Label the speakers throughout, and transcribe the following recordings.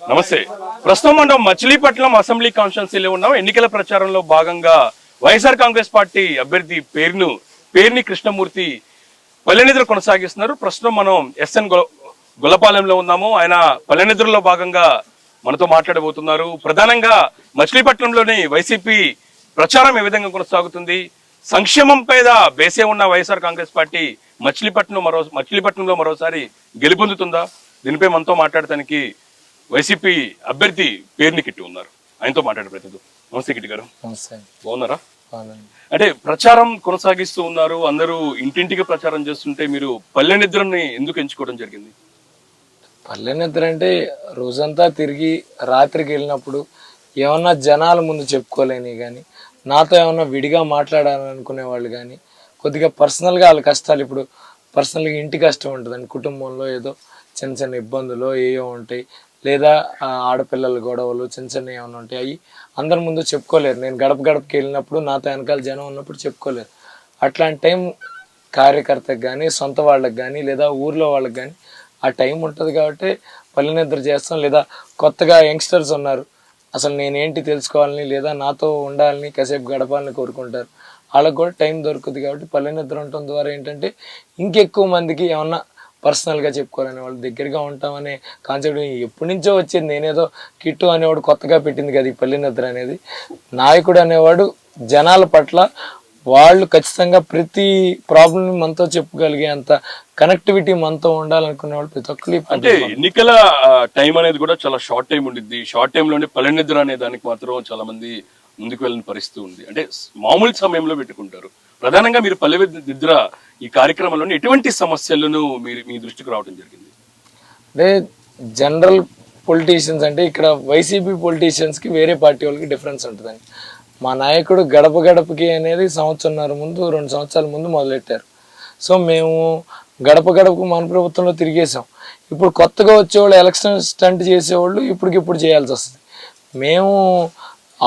Speaker 1: నమస్తే. ప్రస్తుతం మనం మచిలీపట్నం అసెంబ్లీ కాన్స్టిట్యున్సీలో ఉన్నాం. ఎన్నికల ప్రచారంలో భాగంగా వైఎస్ఆర్ కాంగ్రెస్ పార్టీ అభ్యర్థి పేర్ని కృష్ణమూర్తి పల్లెనిద్ర కొనసాగిస్తున్నారు. ప్రస్తుతం మనం ఎస్ఎన్ గొల్లపాలెంలో ఉన్నాము. ఆయన పల్లెనిద్రలో భాగంగా మనతో మాట్లాడబోతున్నారు. ప్రధానంగా మచిలీపట్నంలోని వైసీపీ ప్రచారం ఏ విధంగా కొనసాగుతుంది, సంక్షేమం పైన బేసే ఉన్న వైఎస్ఆర్ కాంగ్రెస్ పార్టీ మచిలీపట్నంలో మరోసారి గెలుపొందుతుందా, దీనిపై మనతో మాట్లాడటానికి వైసీపీ అభ్యర్థి పేర్ని కిట్టి ఉన్నారు. ఆయనతో మాట్లాడే ప్రయత్నం. నమస్తే కిట్టి గారు. బాగున్నారా? అంటే ప్రచారం కొనసాగిస్తూ ఉన్నారు, అందరూ ఇంటింటికి ప్రచారం చేస్తుంటే మీరు పల్లె నిద్రని ఎందుకు ఎంచుకోవడం జరిగింది?
Speaker 2: పల్లె నిద్ర అంటే రోజంతా తిరిగి రాత్రికి వెళ్ళినప్పుడు ఏమన్నా జనాల ముందు చెప్పుకోలేని కానీ, నాతో ఏమన్నా విడిగా మాట్లాడాలనుకునే వాళ్ళు కానీ, కొద్దిగా పర్సనల్గా వాళ్ళ కష్టాలు, ఇప్పుడు పర్సనల్గా ఇంటి కష్టం ఉంటుందండి, కుటుంబంలో ఏదో చిన్న చిన్న ఇబ్బందులు ఏవో ఉంటాయి, లేదా ఆడపిల్లల గొడవలు చిన్న చిన్న ఏమైనా ఉంటాయి, అవి అందరి ముందు చెప్పుకోలేరు. నేను గడపకి వెళ్ళినప్పుడు నాతో వెనకాల జనం ఉన్నప్పుడు చెప్పుకోలేరు. అట్లాంటి టైం కార్యకర్తకు కానీ, సొంత వాళ్ళకి కానీ, లేదా ఊర్లో వాళ్ళకి కానీ ఆ టైం ఉంటుంది. కాబట్టి పల్లె నిద్ర చేస్తాం. లేదా కొత్తగా యంగ్స్టర్స్ ఉన్నారు, అసలు నేనేంటి తెలుసుకోవాలని, లేదా నాతో ఉండాలని, కాసేపు గడపాలని కోరుకుంటారు. వాళ్ళకి కూడా టైం దొరుకుతుంది. కాబట్టి పల్లె నిద్ర ఉండటం ద్వారా ఏంటంటే ఇంకెక్కువ మందికి ఏమన్నా పర్సనల్గా చెప్పుకోవాలని, వాళ్ళు దగ్గరగా ఉంటామనే కాన్సెప్ట్ ఎప్పటి నుంచో వచ్చేది. నేనేదో కిట్టు అనేవాడు కొత్తగా పెట్టింది కదా ఈ పల్లె నిద్ర అనేది. నాయకుడు అనేవాడు జనాల పట్ల వాళ్ళు ఖచ్చితంగా ప్రతి ప్రాబ్లం మనతో చెప్పుకోగలిగే అంత కనెక్టివిటీ మనతో ఉండాలనుకునే వాళ్ళు ప్రతి ఒక్కరి.
Speaker 1: అంటే ఎన్నికల టైం అనేది కూడా చాలా షార్ట్ టైం ఉండిద్ది. షార్ట్ టైం లోనే పల్లె నిద్ర అనే దానికి మాత్రం చాలా మంది ముందుకు వెళ్ళిన పరిస్థితి ఉంది. అంటే మామూలు సమయంలో పెట్టుకుంటారు. ప్రధానంగా మీరు పల్లె నిద్ర ఈ కార్యక్రమంలోని ఎటువంటి సమస్యలను మీ దృష్టికి రావడం జరిగింది?
Speaker 2: అంటే జనరల్ పొలిటీషియన్స్ అంటే ఇక్కడ వైసీపీ పొలిటీషియన్స్కి వేరే పార్టీ వాళ్ళకి డిఫరెన్స్ ఉంటుందండి. మా నాయకుడు గడపకి అనేది 1.5 సంవత్సరాల ముందు 2 సంవత్సరాల ముందు మొదలెట్టారు. సో మేము గడపకు మన ప్రభుత్వంలో తిరిగేసాం. ఇప్పుడు కొత్తగా వచ్చేవాళ్ళు ఎలక్షన్ స్టంట్ చేసేవాళ్ళు ఇప్పటికిప్పుడు చేయాల్సి వస్తుంది. మేము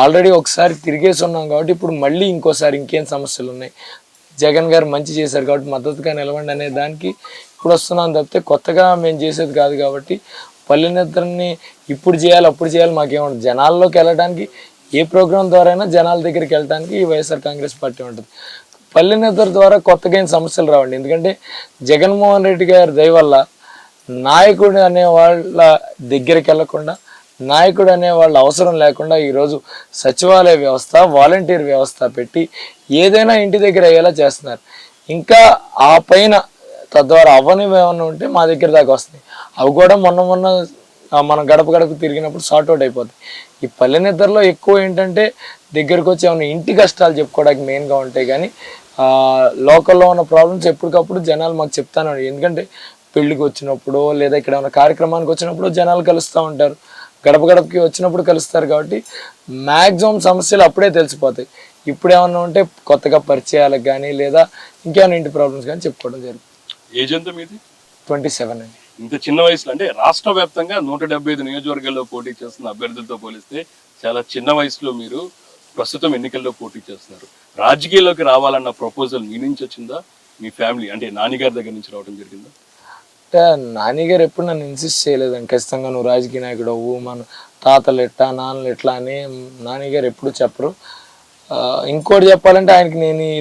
Speaker 2: ఆల్రెడీ ఒకసారి తిరిగేసి ఉన్నాం కాబట్టి ఇప్పుడు మళ్ళీ ఇంకోసారి ఇంకేం సమస్యలు ఉన్నాయి, జగన్ గారు మంచి చేశారు కాబట్టి మద్దతుగా నిలవండి అనే దానికి ఇప్పుడు వస్తున్నాం తప్పితే కొత్తగా మేము చేసేది కాదు. కాబట్టి పల్లె నిద్రని ఇప్పుడు చేయాలి అప్పుడు చేయాలి మాకేముంటుంది. జనాల్లోకి వెళ్ళడానికి ఏ ప్రోగ్రాం ద్వారా అయినా జనాల దగ్గరికి వెళ్ళడానికి ఈ వైఎస్ఆర్ కాంగ్రెస్ పార్టీ ఉంటుంది. పల్లె నిద్ర ద్వారా కొత్తగా ఏం సమస్యలు రావండి. ఎందుకంటే జగన్మోహన్ రెడ్డి గారి దయ వల్ల నాయకుడు అనే వాళ్ళ దగ్గరికి వెళ్ళకుండా, నాయకుడు అనే వాళ్ళ అవసరం లేకుండా ఈరోజు సచివాలయ వ్యవస్థ, వాలంటీర్ వ్యవస్థ పెట్టి ఏదైనా ఇంటి దగ్గర అయ్యేలా చేస్తున్నారు. ఇంకా ఆ పైన తద్వారా అవ్వనివి ఏమన్నా ఉంటే మా దగ్గర దాకా వస్తాయి. అవి కూడా మొన్న మనం గడపకు తిరిగినప్పుడు సార్ట్ అవుట్ అయిపోతాయి. ఈ పల్లె నిద్రలో ఎక్కువ ఏంటంటే దగ్గరకు వచ్చి ఏమైనా ఇంటి కష్టాలు చెప్పుకోవడానికి మెయిన్గా ఉంటాయి. కానీ లోకల్లో ఉన్న ప్రాబ్లమ్స్ ఎప్పటికప్పుడు జనాలు మాకు చెప్తాను. ఎందుకంటే పెళ్ళికి వచ్చినప్పుడు లేదా ఇక్కడ ఏమైనా కార్యక్రమానికి వచ్చినప్పుడు జనాలు కలుస్తూ ఉంటారు, గడపకి వచ్చినప్పుడు కలుస్తారు. కాబట్టి మ్యాక్సిమం సమస్యలు అప్పుడే తెలిసిపోతాయి. ఇప్పుడు ఏమన్నా ఉంటే కొత్తగా పరిచయాలకు కానీ లేదా ఇంకేమైనా ఇంటి ప్రాబ్లమ్స్ కానీ చెప్పుకోవడం జరుగుతుంది.
Speaker 1: ఏజ్ ఎంత మీది?
Speaker 2: 27 అండి.
Speaker 1: ఇంత చిన్న వయసులో అంటే రాష్ట్ర వ్యాప్తంగా 175 నియోజకవర్గాల్లో పోటీ చేస్తున్న అభ్యర్థులతో పోలిస్తే చాలా చిన్న వయసులో మీరు ప్రస్తుతం ఎన్నికల్లో పోటీ చేస్తున్నారు. రాజకీయాల్లోకి రావాలన్న ప్రపోజల్ మీ నుంచి వచ్చిందా, మీ ఫ్యామిలీ అంటే నాన్నగారి దగ్గర నుంచి రావడం జరిగిందా?
Speaker 2: అంటే నాన్నగారు ఎప్పుడు నన్ను ఇన్సిస్ట్ చేయలేదండి, ఖచ్చితంగా నువ్వు రాజకీయ నాయకుడు అవ్వు, మన తాతలు ఎట్లా నాన్నలు ఎట్లా అని నాన్నగారు ఎప్పుడు చెప్పరు. ఇంకోటి చెప్పాలంటే ఆయనకి నేను ఈ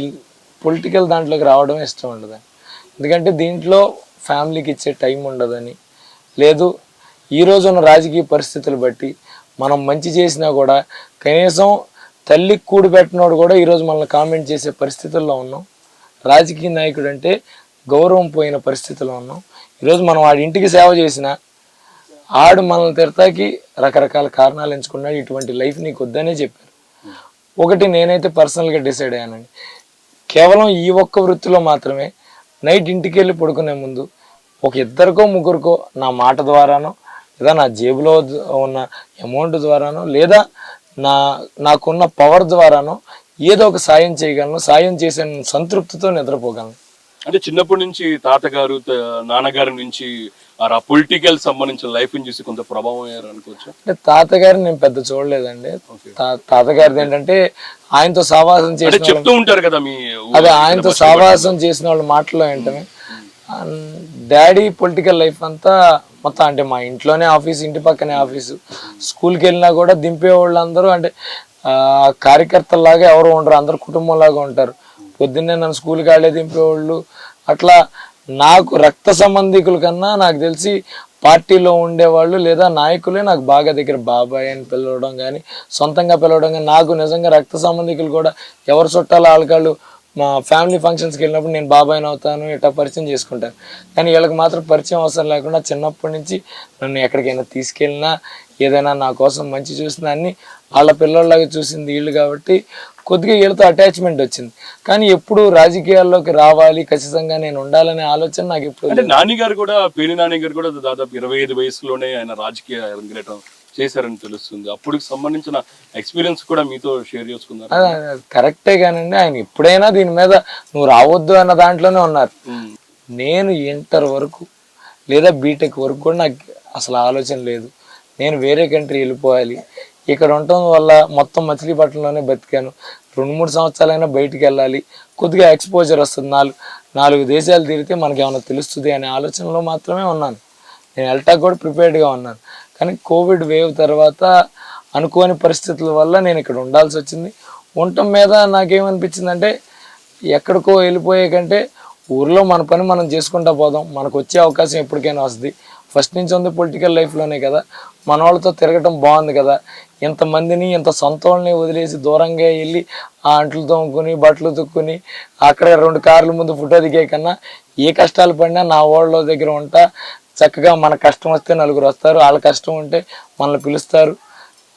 Speaker 2: పొలిటికల్ దాంట్లోకి రావడం ఇష్టం ఉండదు. ఎందుకంటే దీంట్లో ఫ్యామిలీకి ఇచ్చే టైం ఉండదని, లేదు ఈరోజు ఉన్న రాజకీయ పరిస్థితులు బట్టి మనం మంచి చేసినా కూడా కనీసం తల్లికి కూడి పెట్టినోడు కూడా ఈరోజు మనల్ని కామెంట్ చేసే పరిస్థితుల్లో ఉన్నాం. రాజకీయ నాయకుడు అంటే గౌరవం పోయిన పరిస్థితుల్లో ఉన్నాం. ఈరోజు మనం వాడి ఇంటికి సేవ చేసిన ఆడు మనల్ని తిడతాకి రకరకాల కారణాలు ఎంచుకున్నాడు. ఇటువంటి లైఫ్ నీకు వద్దనే చెప్పారు. ఒకటి నేనైతే పర్సనల్గా డిసైడ్ అయ్యానండి, కేవలం ఈ ఒక్క వృత్తిలో మాత్రమే నైట్ ఇంటికి వెళ్ళి పడుకునే ముందు ఒక 2కో 3కో నా మాట ద్వారానో, లేదా నా జేబులో ఉన్న అమౌంట్ ద్వారానో, లేదా నాకున్న పవర్ ద్వారానో ఏదో ఒక సాయం చేయగలను. సాయం చేసే సంతృప్తితో నిద్రపోగలను.
Speaker 1: అంటే చిన్నప్పటి నుంచి తాతగారు నాన్నగారి నుంచి ఆ పొలిటికల్ సంబంధించిన లైఫ్ చూసి కొంత ప్రభావం అయ్యారు అనుకోవచ్చు.
Speaker 2: అంటే తాతగారిని నేను పెద్ద చూడలేదండి. తాతగారిది ఏంటంటే ఆయనతో సావాసం చేసి
Speaker 1: చెప్తూ ఉంటారు కదా,
Speaker 2: అదే ఆయనతో సావాసం చేసిన వాళ్ళ మాటలో ఏంటనే డాడీ పొలిటికల్ లైఫ్ అంతా మొత్తం అంటే మా ఇంట్లోనే ఆఫీస్, ఇంటి పక్కనే ఆఫీసు. స్కూల్కి వెళ్ళినా కూడా దింపే వాళ్ళందరూ అంటే కార్యకర్తల్లాగా ఎవరు ఉండరు, అందరు కుటుంబంలాగా ఉంటారు. పొద్దున్నే నన్ను స్కూల్కి వాళ్ళే దింపేవాళ్ళు. అట్లా నాకు రక్త సంబంధికుల కన్నా నాకు తెలిసి పార్టీలో ఉండేవాళ్ళు లేదా నాయకులే నాకు బాగా దగ్గర. బాబాయ్ అని పిలవడం కానీ, సొంతంగా పిలవడం కానీ, నాకు నిజంగా రక్త సంబంధికులు కూడా ఎవరు చుట్టాలో ఆళ్ళకాళ్ళు మా ఫ్యామిలీ ఫంక్షన్స్కి వెళ్ళినప్పుడు నేను బాబాయ్ని అవుతాను, ఇట్లా పరిచయం చేసుకుంటాను. కానీ వీళ్ళకి మాత్రం పరిచయం అవసరం లేకుండా చిన్నప్పటి నుంచి నన్ను ఎక్కడికైనా తీసుకెళ్ళినా, ఏదైనా నా కోసం మంచి చూసిన అన్ని వాళ్ళ పిల్లల్లాగా చూసింది వీళ్ళు కాబట్టి కొద్దిగా వీళ్ళతో అటాచ్మెంట్ వచ్చింది. కానీ ఎప్పుడు రాజకీయాల్లోకి రావాలి, ఖచ్చితంగా నేను ఉండాలనే ఆలోచన నాకు ఎప్పుడు.
Speaker 1: అంటే నాని గారు కూడా, పేరు నాని గారు కూడా దాదాపు 25 వయసులోనే ఆయన రాజకీయ అరంగేట్రం చేశారని తెలుస్తుంది. అప్పుడు సంబంధించిన ఎక్స్పీరియన్స్ కూడా మీతో షేర్ చేసుకున్నారు.
Speaker 2: కరెక్టే కానండి, ఆయన ఎప్పుడైనా దీని మీద నువ్వు రావద్దు అన్న దాంట్లోనే ఉన్నారు. నేను ఇంటర్ వరకు లేదా బీటెక్ వరకు కూడా నాకు అసలు ఆలోచన లేదు నేను వేరే కంట్రీ వెళ్ళిపోవాలి. ఇక్కడ ఉండటం వల్ల మొత్తం మచిలీపట్నంలోనే బతికాను. 2-3 సంవత్సరాలైనా బయటికి వెళ్ళాలి, కొద్దిగా ఎక్స్పోజర్ వస్తుంది, 4 దేశాలు తిరిగితే మనకి ఏమైనా తెలుస్తుంది అనే ఆలోచనలో మాత్రమే ఉన్నాను. నేను వెళ్ళటానికి కూడా ప్రిపేర్డ్గా ఉన్నాను. కానీ కోవిడ్ వేవ్ తర్వాత అనుకోని పరిస్థితుల వల్ల నేను ఇక్కడ ఉండాల్సి వచ్చింది. ఉండటం మీద నాకేమనిపించింది అంటే, ఎక్కడికో వెళ్ళిపోయే కంటే ఊర్లో మన పని మనం చేసుకుంటా పోదాం, మనకు వచ్చే అవకాశం ఎప్పటికైనా వస్తుంది. ఫస్ట్ నుంచి ఉంది పొలిటికల్ లైఫ్లోనే కదా, మన వాళ్ళతో తిరగటం బాగుంది కదా. ఇంతమందిని ఇంత సొంత వాళ్ళని వదిలేసి దూరంగా వెళ్ళి ఆ అంట్లు తోముకొని బట్టలు తుక్కుని అక్కడ 2 కార్ల ముందు ఫోటో దిగే కన్నా ఏ కష్టాలు పడినా నా వాళ్ళ దగ్గర ఉంటా, చక్కగా మన కష్టం వస్తే నలుగురు వస్తారు, వాళ్ళ కష్టం ఉంటే మనల్ని పిలుస్తారు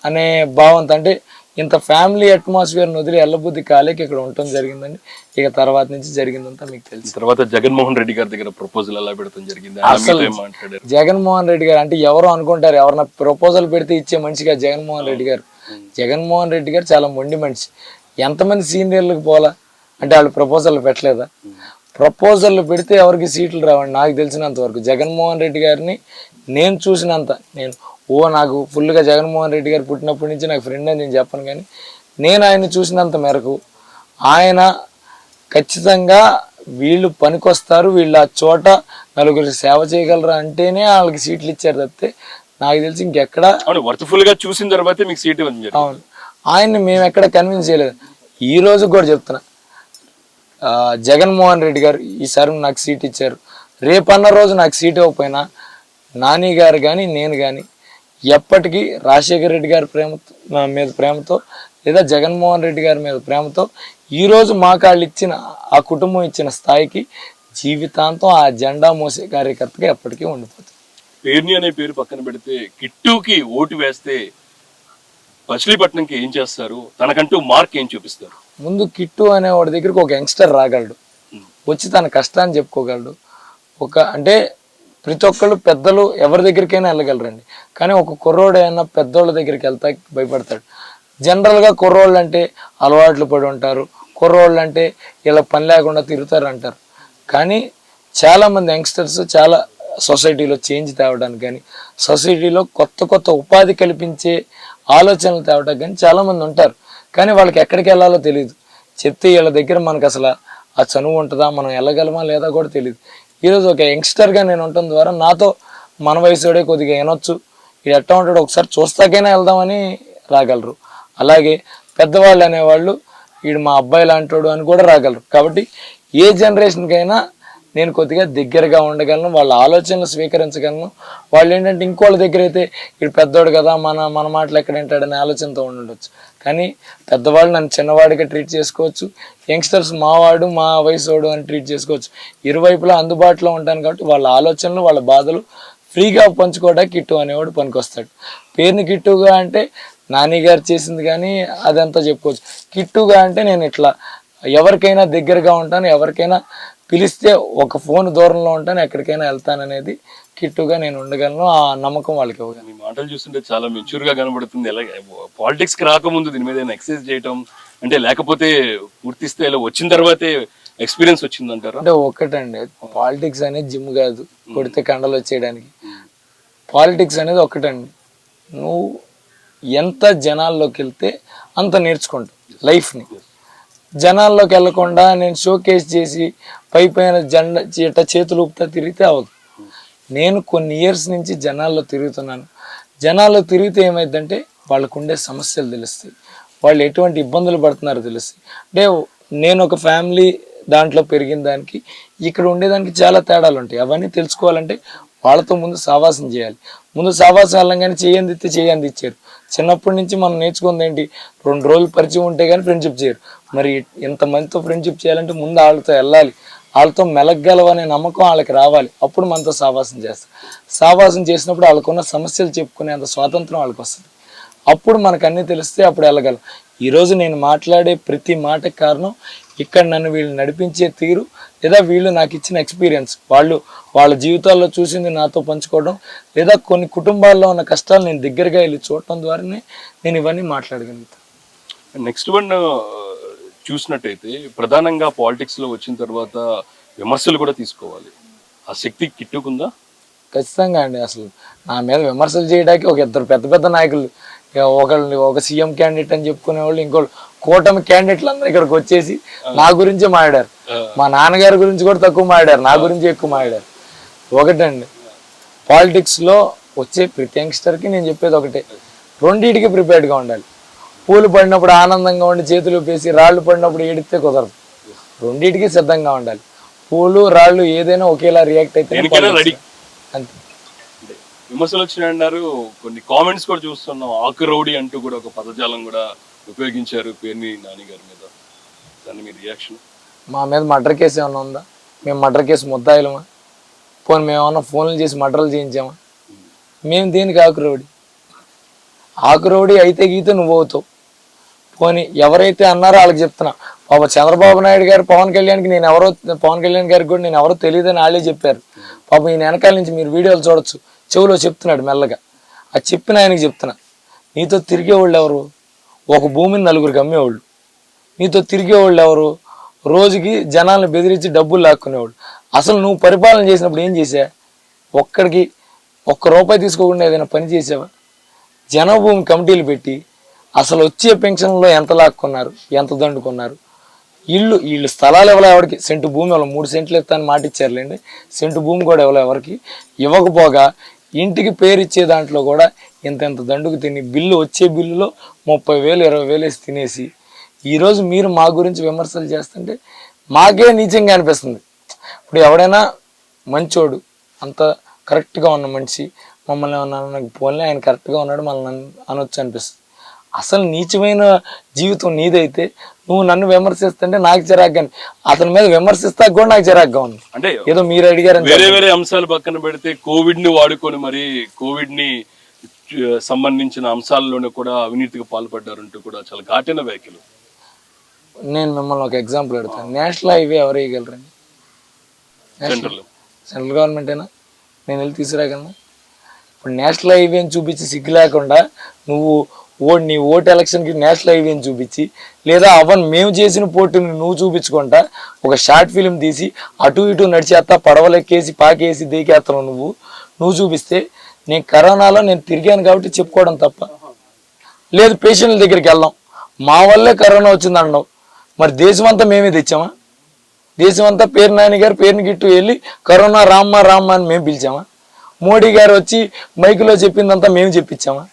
Speaker 2: అనే భావంతో, అంటే ఇంత ఫ్యామిలీ అట్మాస్ఫియర్ని వదిలి ఎల్లబుద్ధి కాలేకి ఇక్కడ ఉండటం జరిగిందండి. ఇక తర్వాత నుంచి జరిగిందంతా మీకు తెలుసు.
Speaker 1: తర్వాత జగన్మోహన్ రెడ్డి గారి దగ్గర ప్రపోజల్ ఎలా పెడతాం జరిగింది?
Speaker 2: అసలు జగన్మోహన్ రెడ్డి గారు అంటే ఎవరు అనుకుంటారు, ఎవరన్నా ప్రపోజల్ పెడితే ఇచ్చే మనిషిగా జగన్మోహన్ రెడ్డి గారు. జగన్మోహన్ రెడ్డి గారు చాలా మొండి మనిషి. ఎంతమంది సీనియర్లకు పోలా అంటే వాళ్ళు ప్రపోజల్ పెట్టలేదా? ప్రపోజల్ పెడితే ఎవరికి సీట్లు రావండి. నాకు తెలిసినంత వరకు జగన్మోహన్ రెడ్డి గారిని నేను చూసినంత, నాకు ఫుల్గా జగన్మోహన్ రెడ్డి గారు పుట్టినప్పటి నుంచి నాకు ఫ్రెండ్ అని నేను చెప్పను, కానీ నేను ఆయన చూసినంత మేరకు ఆయన ఖచ్చితంగా వీళ్ళు పనికొస్తారు, వీళ్ళు ఆ చోట నలుగురు సేవ చేయగలరు అంటేనే వాళ్ళకి సీట్లు ఇచ్చారు తప్పితే నాకు తెలిసి ఇంకెక్కడ.
Speaker 1: వర్త్ఫుల్ గా చూసిన తర్వాత మీకు సీట్.
Speaker 2: అవును, ఆయన్ని మేము ఎక్కడ కన్విన్స్ చేయలేదు. ఈ రోజు కూడా చెప్తున్నా, జగన్మోహన్ రెడ్డి గారు ఈసారి నాకు సీట్ ఇచ్చారు, రేపన్న రోజు నాకు సీట్ ఇవ్వకపోయినా నాని గారు కానీ నేను కానీ ఎప్పటికీ రాజశేఖర రెడ్డి గారి మీద ప్రేమతో లేదా జగన్మోహన్ రెడ్డి గారి మీద ప్రేమతో ఈరోజు మా కాళ్ళు ఇచ్చిన ఆ కుటుంబం ఇచ్చిన స్థాయికి జీవితాంతం ఆ జెండా మోసే కార్యకర్తగా ఎప్పటికీ ఉండిపోతుంది.
Speaker 1: పేర్ని అనే పేరు పక్కన పెడితే కిట్టుకి ఓటు వేస్తే మచిలీపట్నంకి ఏం చేస్తారు, తనకంటూ మార్క్ ఏం చూపిస్తారు?
Speaker 2: ముందు కిట్టు అనే వాడి దగ్గరికి ఒక యంగ్స్టర్ రాగలడు, వచ్చి తన కష్టాన్ని చెప్పుకోగలడు. అంటే ప్రతి ఒక్కళ్ళు పెద్దలు ఎవరి దగ్గరికైనా వెళ్ళగలరండి, కానీ ఒక కుర్రోడు అయినా పెద్దోళ్ళ దగ్గరికి వెళ్తా భయపడతాడు. జనరల్గా కుర్రోళ్ళు అంటే అలవాట్లు పడి ఉంటారు, కుర్రోళ్ళు అంటే ఇలా పని లేకుండా తిరుగుతారు అంటారు. కానీ చాలామంది యంగ్స్టర్స్ చాలా సొసైటీలో చేంజ్ తేవడానికి కానీ, సొసైటీలో కొత్త ఉపాధి కల్పించే ఆలోచనలు తేవడానికి కానీ చాలామంది ఉంటారు. కానీ వాళ్ళకి ఎక్కడికి వెళ్ళాలో తెలియదు. చెప్తే వీళ్ళ దగ్గర మనకు అసలు ఆ చనువు ఉంటుందా, మనం వెళ్ళగలమా లేదా కూడా తెలియదు. ఈరోజు ఒక యంగ్స్టర్గా నేను ఉండటం ద్వారా నాతో మన వయసుడే కొద్దిగా వినొచ్చు, ఇది ఎట్టా ఉంటాడో ఒకసారి చూస్తాకైనా వెళ్దామని రాగలరు. అలాగే పెద్దవాళ్ళు అనేవాళ్ళు వీడు మా అబ్బాయి లాంటోడు అని కూడా రాగలరు. కాబట్టి ఏ జనరేషన్కైనా నేను కొద్దిగా దగ్గరగా ఉండగలను, వాళ్ళ ఆలోచనలు స్వీకరించగలను. వాళ్ళు ఏంటంటే ఇంకోళ్ళ దగ్గర అయితే వీడు పెద్దోడు కదా, మన మాటలు ఎక్కడ వింటాడనే ఆలోచనతో ఉండొచ్చు. కానీ పెద్దవాళ్ళు నన్ను చిన్నవాడిగా ట్రీట్ చేసుకోవచ్చు, యంగ్స్టర్స్ మావాడు మా వయసోడు అని ట్రీట్ చేసుకోవచ్చు. ఇరువైపులా అందుబాటులో ఉంటాను కాబట్టి వాళ్ళ ఆలోచనలు వాళ్ళ బాధలు ఫ్రీగా పంచుకోవడానికి కిట్టు అనేవాడు పనికొస్తాడు. పేరుని కిట్టుగా అంటే నాని గారు చేసింది కానీ అదంతా చెప్పుకోవచ్చు. కిట్టుగా అంటే నేను ఇట్లా ఎవరికైనా దగ్గరగా ఉంటాను, ఎవరికైనా పిలిస్తే ఒక ఫోన్ దూరంలో ఉంటాను, ఎక్కడికైనా వెళ్తాను అనేది కిట్టుగా నేను ఉండగలను. ఆ నమ్మకం వాళ్ళకి ఇవ్వగలను.
Speaker 1: మీ మాటలు చూస్తుంటే చాలా మెచ్యూర్ గా కనబడుతుంది. ఎలా పాలిటిక్స్ కి రాకముందు దీని మీద ఎక్సైజ్ చేయటం అంటే, లేకపోతే పూర్తి స్థాయిలో వచ్చిన తర్వాతే ఎక్స్పీరియన్స్ వచ్చింది అంటారు?
Speaker 2: అంటే ఒకటండి, పాలిటిక్స్ అనేది జిమ్ కాదు కొడితే కండలు వచ్చేయడానికి. పాలిటిక్స్ అనేది ఒకటండి, నువ్వు ఎంత జనాల్లోకి వెళ్తే అంత నేర్చుకుంటావు లైఫ్ని. జనాల్లోకి వెళ్ళకుండా నేను షోకేస్ చేసి పైన జెండా చేతులు ఊపుతా తిరిగితే అవ్వదు. నేను కొన్ని ఇయర్స్ నుంచి జనాల్లో తిరుగుతున్నాను. జనాల్లో తిరిగితే ఏమైందంటే వాళ్ళకు ఉండే సమస్యలు తెలుస్తాయి, వాళ్ళు ఎటువంటి ఇబ్బందులు పడుతున్నారో తెలుస్తాయి. అంటే నేను ఒక ఫ్యామిలీ దాంట్లో పెరిగిన దానికి ఇక్కడ ఉండేదానికి చాలా తేడాలు ఉంటాయి. అవన్నీ తెలుసుకోవాలంటే వాళ్ళతో ముందు సావాసం చేయాలి. ముందు సావాసం వెళ్ళంగానే చేయంది ఇచ్చారు. చిన్నప్పటి నుంచి మనం నేర్చుకుంది ఏంటి, 2 రోజులు పరిచయం ఉంటే కానీ ఫ్రెండ్షిప్ చేయరు. మరి ఎంతమందితో ఫ్రెండ్షిప్ చేయాలంటే ముందు వాళ్ళతో వెళ్ళాలి, వాళ్ళతో మెలగలవనే నమ్మకం వాళ్ళకి రావాలి. అప్పుడు మనతో సావాసం చేస్తారు. సావాసం చేసినప్పుడు వాళ్ళకున్న సమస్యలు చెప్పుకునే అంత స్వాతంత్రం వాళ్ళకి వస్తుంది. అప్పుడు మనకు అన్నీ తెలిస్తే అప్పుడు వెళ్ళగలం. ఈరోజు నేను మాట్లాడే ప్రతి మాటకి కారణం ఇక్కడ నన్ను వీళ్ళు నడిపించే తీరు, లేదా వీళ్ళు నాకు ఇచ్చిన ఎక్స్పీరియన్స్, వాళ్ళు వాళ్ళ జీవితాల్లో చూసింది నాతో పంచుకోవడం, లేదా కొన్ని కుటుంబాల్లో ఉన్న కష్టాలు నేను దగ్గరగా వెళ్ళి చూడటం ద్వారానే నేను ఇవన్నీ మాట్లాడగలుగుతాను.
Speaker 1: నెక్స్ట్ వన్ చూసినట్టయితే ప్రధానంగా పాలిటిక్స్ లో వచ్చిన తర్వాత విమర్శలు కూడా తీసుకోవాలి. ఆ శక్తి కిట్టుకుందా?
Speaker 2: ఖచ్చితంగా అండి. అసలు నా మీద విమర్శలు చేయడానికి ఒక 2 పెద్ద పెద్ద నాయకులు, ఒక సీఎం క్యాండిడేట్ అని చెప్పుకునే వాళ్ళు, ఇంకోళ్ళు కూటమి క్యాండిడేట్లు అందరూ ఇక్కడికి వచ్చేసి నా గురించే మాట్లాడారు. మా నాన్నగారి గురించి కూడా తక్కువ మాట్లాడారు, నా గురించి ఎక్కువ మాట్లాడారు. ఒకటండి, పాలిటిక్స్లో వచ్చే ప్రతి యంగ్స్టర్కి నేను చెప్పేది ఒకటే, రెండింటికి ప్రిపేర్డ్గా ఉండాలి. పూలు పడినప్పుడు ఆనందంగా ఉండి చేతులు పేసి, రాళ్ళు పడినప్పుడు ఏడిస్తే కుదరదు. రెండింటికి సిద్ధంగా ఉండాలి. పూలు రాళ్ళు ఏదైనా ఒకేలా రియాక్ట్ అయితే అంతే.
Speaker 1: విమర్శలు వచ్చినాయన్నారు, కొన్ని కామెంట్స్ కూడా చూస్తున్నాం. ఆకు రౌడీ అంటూ కూడా ఒక పదజాలం కూడా ఉపయోగించారు పేర్ని నాని గారి మీద. దాన్ని మీ రియాక్షన్?
Speaker 2: మా మీద మర్డర్ కేసు ఏమైనా ఉందా? మేము మర్డర్ కేసు ముద్దాయిలమా? పోనీ మేము ఏమన్నా ఫోన్లు చేసి మర్డర్లు చేయించామా? మేము దేనికి ఆకు రౌడీ? ఆకు రౌడీ అయితే గీతే నువ్వు అవుతావు. పోనీ ఎవరైతే అన్నారో వాళ్ళకి చెప్తున్నా. చంద్రబాబు నాయుడు గారు పవన్ కళ్యాణ్కి పవన్ కళ్యాణ్ గారికి కూడా నేను ఎవరో తెలియదని వాళ్ళే చెప్పారు. పాపం ఈయన వెనకాల నుంచి మీరు వీడియోలు చూడొచ్చు, చెవులో చెప్తున్నాడు మెల్లగా. అది చెప్పిన ఆయనకి చెప్తున్నా, నీతో తిరిగేవాళ్ళు ఎవరు? ఒక భూమిని 4గురికి అమ్మేవాళ్ళు. నీతో తిరిగేవాళ్ళు ఎవరు? రోజుకి జనాలను బెదిరించి డబ్బులు లాక్కునేవాళ్ళు. అసలు నువ్వు పరిపాలన చేసినప్పుడు ఏం చేసా? ఒక్కడికి ₹1 తీసుకోకుండా ఏదైనా పని చేసావా? జనభూమి కమిటీలు పెట్టి అసలు వచ్చే పెన్షన్లో ఎంత లాక్కున్నారు, ఎంత దండుకున్నారు? వీళ్ళు స్థలాలు ఎవరో ఎవరికి, సెంటు భూమి ఎవరో 3 సెంట్లు ఇస్తాను మాట ఇచ్చారులేండి, సెంటు భూమి కూడా ఎవరికి ఇవ్వకపోగా ఇంటికి పేరు ఇచ్చే దాంట్లో కూడా ఇంత దండుకు తిని వచ్చే బిల్లులో 30,000 20,000 వేసి తినేసి ఈరోజు మీరు మా గురించి విమర్శలు చేస్తుంటే మాకే నీచంగా అనిపిస్తుంది. ఇప్పుడు ఎవడైనా మంచోడు, అంత కరెక్ట్గా ఉన్న మనిషి మమ్మల్ని ఏమన్నా నాకు పోలే ఆయన కరెక్ట్గా ఉన్నాడు మనల్ని అనొచ్చు అనిపిస్తుంది. అసలు నీచమైన జీవితం నీదైతే నువ్వు నన్ను విమర్శిస్తుంటే నాకు చిరాగ్గా, అతని మీద విమర్శిస్తా కూడా నాకు చిరాగ్గా ఉంది. అంటే ఏదో మీరు అడిగారు.
Speaker 1: వేరే అంశాలు పక్కన పెడితే కోవిడ్ ని వాడుకొని మరి కోవిడ్ ని సంబంధించిన అంశాల్లోనే కూడా అవినీతికి పాల్పడ్డారంటూ కూడా చాలా ఘాటైన వ్యాఖ్యలు.
Speaker 2: నేను మిమ్మల్ని ఒక ఎగ్జాంపుల్ అడుగుతాను. నేషనల్ హైవే ఎవరు వేయగలరండి? సెంట్రల్ గవర్నమెంటేనా? నేను వెళ్ళి తీసుకురాగలను? ఇప్పుడు నేషనల్ హైవేని చూపించి సిగ్గు లేకుండా నీ ఓటు ఎలక్షన్కి నేషనల్ హైవేని చూపించి, లేదా మేము చేసిన పోటీని నువ్వు చూపించుకుంటా ఒక షార్ట్ ఫిలిం తీసి అటు ఇటు నడిచేస్తా, పడవలెక్కేసి పాకేసి దేకేస్తాను నువ్వు చూపిస్తే, నేను కరోనాలో నేను తిరిగాను కాబట్టి చెప్పుకోవడం తప్ప. లేదు పేషెంట్ల దగ్గరికి వెళ్దాం, మా వల్లే కరోనా వచ్చింది అన్నావు, మరి దేశమంతా మేమే తెచ్చామా? దేశమంతా పేరు నాని గారు పేరుని గిట్టు వెళ్ళి కరోనా రామ్మా అని మేము పిలిచామా? మోడీ గారు వచ్చి మైకులో చెప్పిందంతా మేము చెప్పించామా?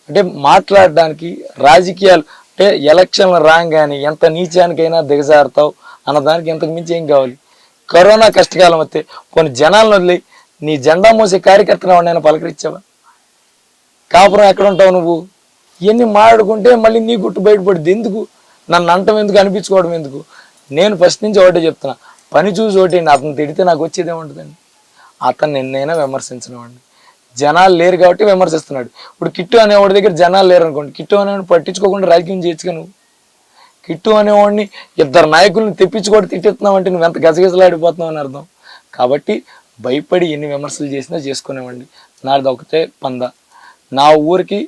Speaker 2: అంటే మాట్లాడడానికి రాజకీయాలు, అంటే ఎలక్షన్లు రాగానే ఎంత నీచానికైనా దిగజారుతావు అన్నదానికి ఇంతకు మించి ఏం కావాలి? కరోనా కష్టకాలం వస్తే కొన్ని జనాలను వదిలి నీ జెండా మోసే కార్యకర్తను ఎవరినైనా పలకరించావా? కాపురం ఎక్కడ ఉంటావు నువ్వు? ఇవన్నీ మాట్లాడుకుంటే మళ్ళీ నీ గుట్టు బయటపడుద్ది. ఎందుకు నన్ను అంటం ఎందుకు, అనిపించుకోవడం ఎందుకు? నేను ఫస్ట్ నుంచి ఒకటే చెప్తున్నా, పని చూసి ఒకటండి. అతను తిడితే నాకు వచ్చేది ఏముంటుందండి? అతను నిన్నైనా విమర్శించినవాడిని, జనాలు లేరు కాబట్టి విమర్శిస్తున్నాడు. ఇప్పుడు కిట్టు అనేవాడి దగ్గర జనాలు లేరు అనుకోండి, కిట్టు అనేవాడిని పట్టించుకోకుండా రాజకీయం చేయొచ్చుగా నువ్వు. కిట్టు అనేవాడిని 2 నాయకులను తెప్పించుకోవడం తిట్టేస్తున్నావు అంటే నువ్వు ఎంత గజగజలాడిపోతున్నావు అని అర్థం. కాబట్టి భయపడి ఎన్ని విమర్శలు చేసినా చేసుకునేవాడిని. నాది ఒకటే పంద, నా ఊరికి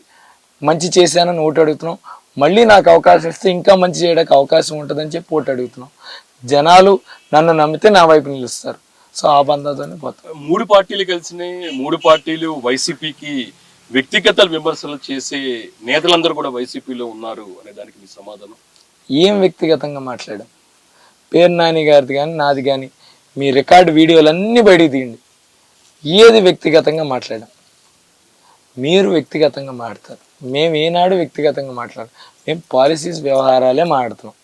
Speaker 2: మంచి చేశానని ఓటు అడుగుతున్నాం, మళ్ళీ నాకు అవకాశం ఇస్తే ఇంకా మంచి చేయడానికి అవకాశం ఉంటుందని చెప్పి ఓటు అడుగుతున్నాం. జనాలు నన్ను నమ్మితే నా వైపు నిలుస్తారు. సో ఆ బంధాతోనే పోతాం.
Speaker 1: 3 పార్టీలు కలిసినాయి. 3 పార్టీలు వైసీపీకి వ్యక్తిగత విమర్శలు చేసే నేతలందరూ కూడా వైసీపీలో ఉన్నారు అనే దానికి మీ సమాధానం?
Speaker 2: ఏం వ్యక్తిగతంగా మాట్లాడాం? పేరు నాని గారిది కానీ నాది కానీ మీ రికార్డు వీడియోలన్నీ బయటికి తీయండి. ఏది వ్యక్తిగతంగా మాట్లాడాం? మీరు వ్యక్తిగతంగా మాట్లాడతారు, మేము ఏనాడు వ్యక్తిగతంగా మాట్లాడాం. మేము పాలసీస్ వ్యవహారాలే మాట్లాడుతున్నాం.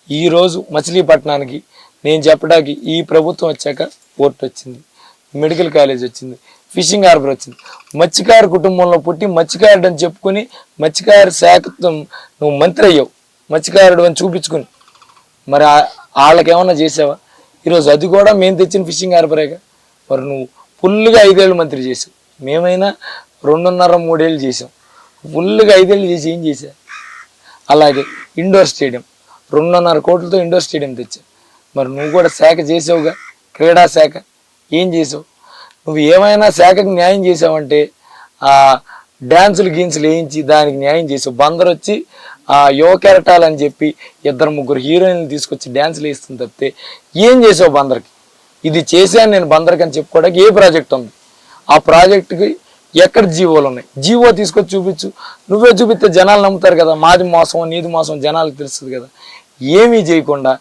Speaker 2: ఈరోజు మచిలీపట్నానికి నేను చెప్పడానికి ఈ ప్రభుత్వం వచ్చాక పోర్ట్ వచ్చింది, మెడికల్ కాలేజ్ వచ్చింది, ఫిషింగ్ హార్బర్ వచ్చింది. మత్స్యకారు కుటుంబంలో పుట్టి మత్స్యకారుడు అని చెప్పుకొని మత్స్యకారు శాఖతో నువ్వు మంత్రి అయ్యావు, మత్స్యకారుడు అని చూపించుకుని. మరి వాళ్ళకి ఏమన్నా చేసావా? ఈరోజు అది కూడా మేము తెచ్చిన ఫిషింగ్ హార్బరేగా. మరి నువ్వు ఫుల్గా 5 ఏళ్ళు మంత్రి చేసావు, మేమైనా 2.5-3 ఏళ్ళు చేసాం. ఫుల్గా 5 ఏళ్ళు చేసి ఏం చేశా? అలాగే ఇండోర్ స్టేడియం 2.5 కోట్లతో ఇండోర్ స్టేడియం తెచ్చా. మరి నువ్వు కూడా శాఖ చేసావుగా, క్రీడా శాఖ. ఏం చేసావు? నువ్వు ఏమైనా శాఖకు న్యాయం చేసావంటే ఆ డ్యాన్సులు గీన్సులు వేయించి దానికి న్యాయం చేసావు. బందర్ వచ్చి ఆ యువ కెరటాలు అని చెప్పి 2-3 హీరోయిన్లు తీసుకొచ్చి డ్యాన్సులు వేస్తుంది తప్పితే ఏం చేసావు బందర్కి? ఇది చేశాను నేను బందర్కి అని చెప్పుకోవడానికి ఏ ప్రాజెక్ట్ ఉంది? ఆ ప్రాజెక్టుకి ఎక్కడ జీవోలు ఉన్నాయి? జీవో తీసుకొచ్చి చూపించు. నువ్వే చూపిస్తే జనాలు నమ్ముతారు కదా, మాది మోసం నీది మోసం జనాలకు తెలుస్తుంది కదా. ఏమీ చేయకుండా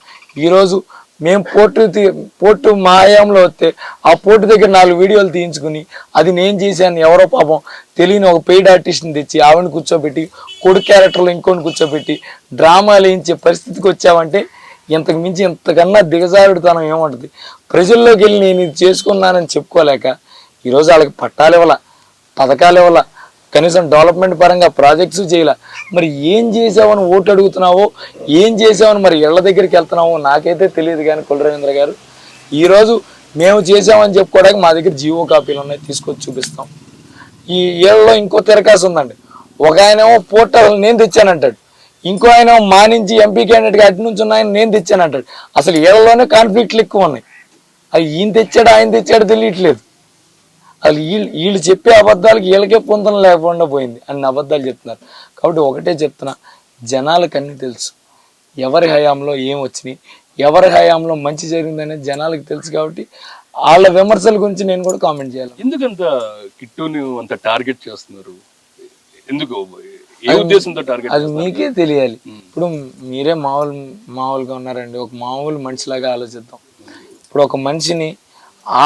Speaker 2: ఈరోజు మేము పోర్టు మా హయాంలో వస్తే ఆ పోర్టు దగ్గర 4 వీడియోలు తీయించుకుని అది నేను చేశాను ఎవరో పాపం తెలియని ఒక పెయిడ్ ఆర్టిస్ట్ని తెచ్చి ఆవిడని కూర్చోబెట్టి కొడుకు క్యారెక్టర్లో ఇంకోని కూర్చోబెట్టి డ్రామాలు వేయించే పరిస్థితికి వచ్చావంటే ఇంతకు మించి ఇంతకన్నా దిగజారుడుతనం ఏముంటుంది? ప్రజల్లోకి వెళ్ళి నేను ఇది చేసుకున్నానని చెప్పుకోలేక ఈరోజు వాళ్ళకి పట్టాలు ఇవ్వాల, పథకాలు ఇవ్వాల, కనీసం డెవలప్మెంట్ పరంగా ప్రాజెక్ట్స్ చేయాల. మరి ఏం చేసావని ఓటు అడుగుతున్నావో, ఏం చేసావని మరి ఇళ్ల దగ్గరికి వెళ్తున్నావో నాకైతే తెలియదు. కానీ కులరవీంద్ర గారు, ఈరోజు మేము చేసామని చెప్పుకోవడానికి మా దగ్గర జీవో కాపీలు ఉన్నాయి, తీసుకొచ్చి చూపిస్తాం. ఈ ఏళ్ళలో ఇంకో తిరకాసు ఉందండి. ఒక ఆయనేమో పోర్టల్ నేను తెచ్చానంటాడు, ఇంకో ఆయన మా నుంచి ఎంపీ క్యాండిడేట్గా అటు నుంచి ఉన్నాయని నేను తెచ్చానంటాడు. అసలు ఏళ్ళలోనే కాన్ఫ్లిక్ట్లు ఎక్కువ ఉన్నాయి. అది ఈయన తెచ్చాడు ఆయన తెచ్చాడు తెలియట్లేదు. అసలు వీళ్ళు చెప్పే అబద్ధాలకి వీళ్ళకే పొందడం లేకుండా పోయింది, అన్ని అబద్ధాలు చెప్తున్నారు. కాబట్టి ఒకటే చెప్తున్నా, జనాలకు అన్నీ తెలుసు, ఎవరి హయాంలో ఏం వచ్చినాయి, ఎవరి హయాంలో మంచి జరిగిందనేది జనాలకు తెలుసు. కాబట్టి వాళ్ళ విమర్శల గురించి నేను కూడా కామెంట్ చేయాలి.
Speaker 1: ఎందుకంత కిట్టుని అంత టార్గెట్ చేస్తున్నారు? ఎందుకు, ఏ ఉద్దేశంతో టార్గెట్?
Speaker 2: అది మీకే తెలియాలి. ఇప్పుడు మీరే మామూలుగా ఉన్నారండి, ఒక మామూలు మనిషిలాగా ఆలోచిద్దాం. ఇప్పుడు ఒక మనిషిని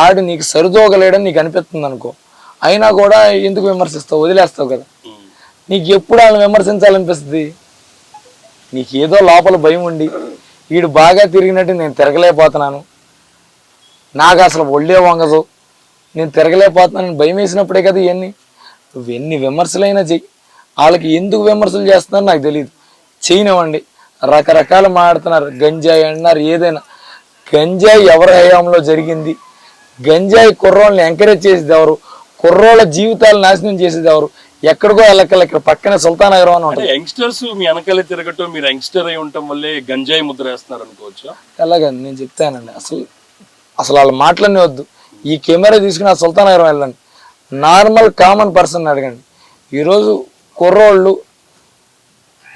Speaker 2: ఆడు నీకు సరిదోగలేడని నీకు అనిపిస్తుంది అనుకో, అయినా కూడా ఎందుకు విమర్శిస్తావు? వదిలేస్తావు కదా. నీకు ఎప్పుడు వాళ్ళని విమర్శించాలనిపిస్తుంది? నీకు ఏదో లోపల భయం ఉండి వీడు బాగా తిరిగినట్టు నేను తిరగలేకపోతున్నాను, నాకు అసలు ఒళ్ళే వంగదు, నేను తిరగలేకపోతున్నాను భయం వేసినప్పుడే కదా ఇవన్నీ. నువ్వు ఎన్ని విమర్శలైనా చెయ్యి, వాళ్ళకి ఎందుకు విమర్శలు చేస్తున్నారో నాకు తెలియదు. చేయనివ్వండి, రకరకాలు మాట్లాడుతున్నారు. గంజాయి అన్నారు, ఏదైనా. గంజాయి ఎవరి హయాంలో జరిగింది? గంజాయి కుర్రోళ్ళని ఎంకరేజ్ చేసేది ఎవరు? కుర్రోళ్ళ జీవితాలు నాశనం చేసేది ఎవరు? ఎక్కడికో వెళ్ళక్కల ఇక్కడ పక్కనే సుల్తాన్ నగరం అని ఉంటుంది.
Speaker 1: యంగ్స్టర్స్ మీ వెనకాలే తిరగటం, మీరు యంగ్స్టర్ అయి ఉండటం వల్లే గంజాయి ముద్ర వేస్తున్నారు అనుకోవచ్చు.
Speaker 2: అలాగని నేను చెప్తానండి. అసలు వాళ్ళ మాటలన్నీ వద్దు. ఈ కెమెరా తీసుకుని ఆ సుల్తాన్ నగరం వెళ్ళండి, నార్మల్ కామన్ పర్సన్ అడగండి. ఈరోజు కుర్రోళ్ళు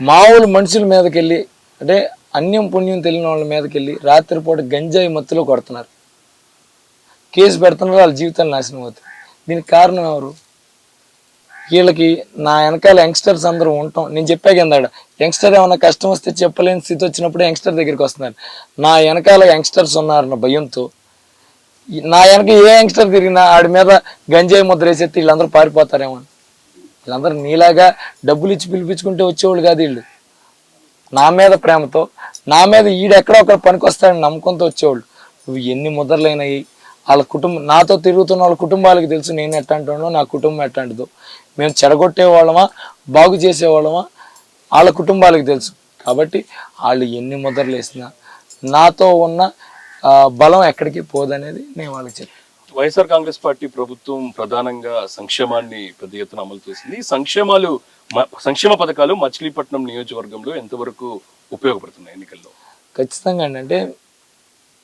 Speaker 2: మామూలు మనుషుల మీదకి వెళ్ళి, అంటే అన్యం పుణ్యం తెలియని వాళ్ళ మీదకి వెళ్ళి రాత్రిపూట గంజాయి మత్తులో కొడుతున్నారు, కేసు పెడుతున్నారు, వాళ్ళ జీవితాలు నాశనం అవుతాయి. దీనికి కారణం ఎవరు? వీళ్ళకి నా వెనకాల యంగ్స్టర్స్ అందరూ ఉంటాం. నేను చెప్పా కింద, యంగ్స్టర్ ఏమన్నా కష్టం వస్తే చెప్పలేని స్థితి వచ్చినప్పుడు యంగ్స్టర్ దగ్గరికి వస్తున్నారు. నా వెనకాల యంగ్స్టర్స్ ఉన్నారన్న భయంతో నా వెనక ఏ యంగ్స్టర్ తిరిగినా ఆడి మీద గంజాయి ముద్ర వేసేస్తే వీళ్ళందరూ పారిపోతారేమో. వీళ్ళందరూ నీలాగా డబ్బులు ఇచ్చి పిలిపించుకుంటే వచ్చేవాళ్ళు కాదు. వీళ్ళు నా మీద ప్రేమతో, నా మీద ఈడెక్కడో ఒక పనికి వస్తాడని నమ్మకంతో వచ్చేవాళ్ళు. నువ్వు ఎన్ని ముద్రలైనాయి వాళ్ళ కుటుంబం, నాతో తిరుగుతున్న వాళ్ళ కుటుంబాలకు తెలుసు నేను ఎట్టాంటానో, నా కుటుంబం ఎట్టాంటిదో. మేము చెడగొట్టే వాళ్ళమా, బాగు చేసేవాళ్ళమా, వాళ్ళ కుటుంబాలకు తెలుసు. కాబట్టి వాళ్ళు ఎన్ని ముద్రలు వేసినా నాతో ఉన్న బలం ఎక్కడికి పోదనేది నేను వాళ్ళకి చెప్పాను.
Speaker 1: వైఎస్ఆర్ కాంగ్రెస్ పార్టీ ప్రభుత్వం ప్రధానంగా సంక్షేమాన్ని పెద్ద ఎత్తున అమలు చేసింది. సంక్షేమ పథకాలు మచిలీపట్నం నియోజకవర్గంలో ఎంతవరకు ఉపయోగపడుతున్నాయి ఎన్నికల్లో?
Speaker 2: ఖచ్చితంగా అండి. అంటే